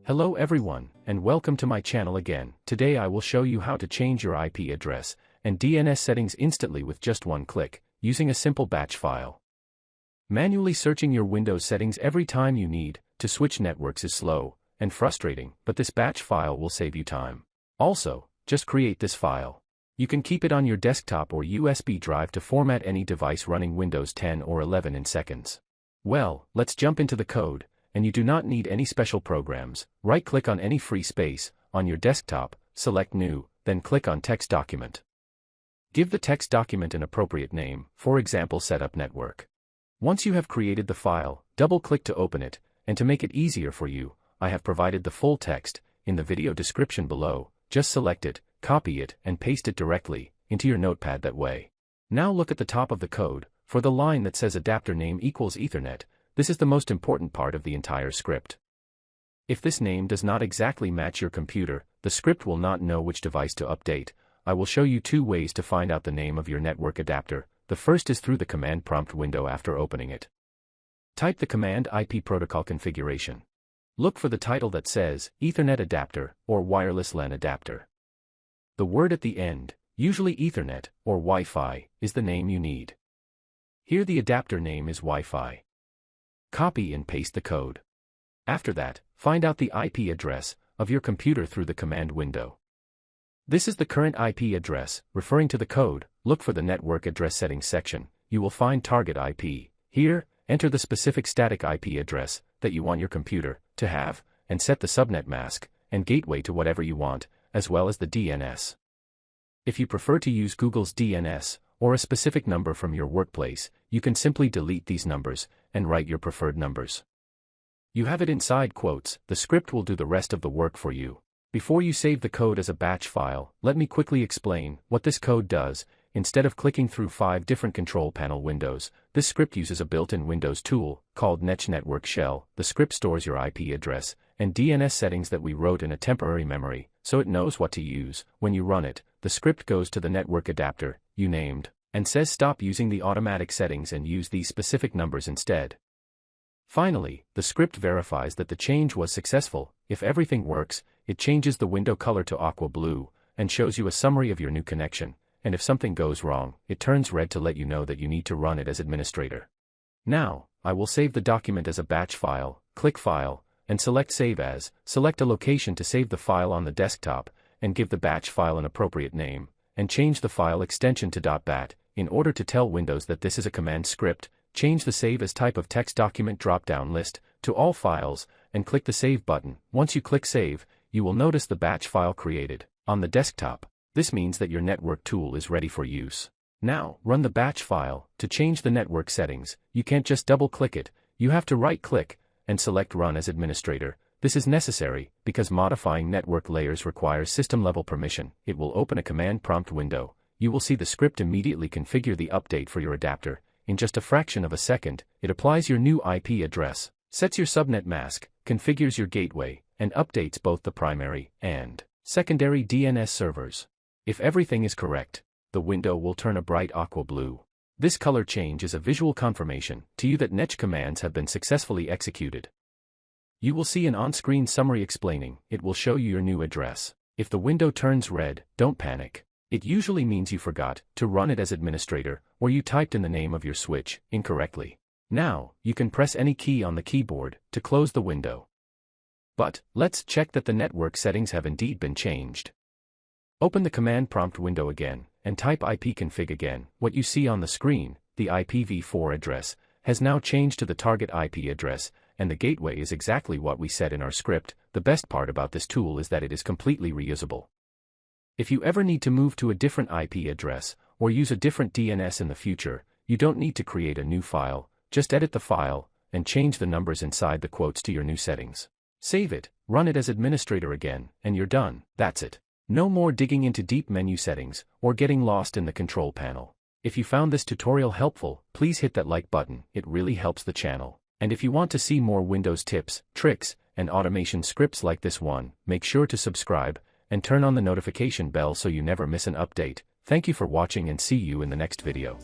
Hello everyone, and welcome to my channel again. Today I will show you how to change your IP address and DNS settings instantly with just one click, using a simple batch file. Manually searching your Windows settings every time you need to switch networks is slow and frustrating, but this batch file will save you time. Also, just create this file. You can keep it on your desktop or USB drive to format any device running Windows 10 or 11 in seconds. Well, let's jump into the code. And you do not need any special programs. Right-click on any free space on your desktop, select New, then click on Text Document. Give the text document an appropriate name, for example Setup Network. Once you have created the file, double-click to open it, and to make it easier for you, I have provided the full text in the video description below. Just select it, copy it, and paste it directly into your notepad that way. Now look at the top of the code, for the line that says adapter name equals Ethernet. This is the most important part of the entire script. If this name does not exactly match your computer, the script will not know which device to update. I will show you two ways to find out the name of your network adapter. The first is through the command prompt window after opening it. Type the command IP protocol configuration. Look for the title that says Ethernet adapter or wireless LAN adapter. The word at the end, usually Ethernet or Wi-Fi, is the name you need. Here the adapter name is Wi-Fi. Copy and paste the code. After that, find out the IP address of your computer through the command window. This is the current IP address. Referring to the code, look for the network address settings section. You will find target IP. Here, enter the specific static IP address that you want your computer to have, and set the subnet mask and gateway to whatever you want, as well as the DNS. If you prefer to use Google's DNS, or a specific number from your workplace, you can simply delete these numbers and write your preferred numbers. You have it inside quotes. The script will do the rest of the work for you. Before you save the code as a batch file, let me quickly explain what this code does. Instead of clicking through 5 different control panel windows, this script uses a built-in Windows tool called Netsh Network Shell. The script stores your IP address and DNS settings that we wrote in a temporary memory, so it knows what to use. When you run it, the script goes to the network adapter you named and says stop using the automatic settings and use these specific numbers instead. Finally, the script verifies that the change was successful. If everything works, it changes the window color to aqua blue and shows you a summary of your new connection, and if something goes wrong, it turns red to let you know that you need to run it as administrator. Now, I will save the document as a batch file. Click File, and select Save As. Select a location to save the file on the desktop, and give the batch file an appropriate name, and change the file extension to .bat. In order to tell Windows that this is a command script, change the Save As type of text document drop-down list to All Files, and click the Save button. Once you click Save, you will notice the batch file created on the desktop. This means that your network tool is ready for use. Now, run the batch file. To change the network settings, you can't just double-click it, you have to right-click and select Run as Administrator. This is necessary because modifying network layers requires system-level permission. It will open a command prompt window. You will see the script immediately configure the update for your adapter. In just a fraction of a second, it applies your new IP address, sets your subnet mask, configures your gateway, and updates both the primary and secondary DNS servers. If everything is correct, the window will turn a bright aqua blue. This color change is a visual confirmation to you that Netsh commands have been successfully executed. You will see an on-screen summary explaining. It will show you your new address. If the window turns red, don't panic. It usually means you forgot to run it as administrator, or you typed in the name of your switch incorrectly. Now, you can press any key on the keyboard to close the window. But, let's check that the network settings have indeed been changed. Open the command prompt window again, and type ipconfig again. What you see on the screen, the IPv4 address, has now changed to the target IP address, and the gateway is exactly what we said in our script. The best part about this tool is that it is completely reusable. If you ever need to move to a different IP address, or use a different DNS in the future, you don't need to create a new file, just edit the file, and change the numbers inside the quotes to your new settings. Save it, run it as administrator again, and you're done. That's it. No more digging into deep menu settings, or getting lost in the control panel. If you found this tutorial helpful, please hit that like button. It really helps the channel. And if you want to see more Windows tips, tricks, and automation scripts like this one, make sure to subscribe and turn on the notification bell so you never miss an update. Thank you for watching and see you in the next video.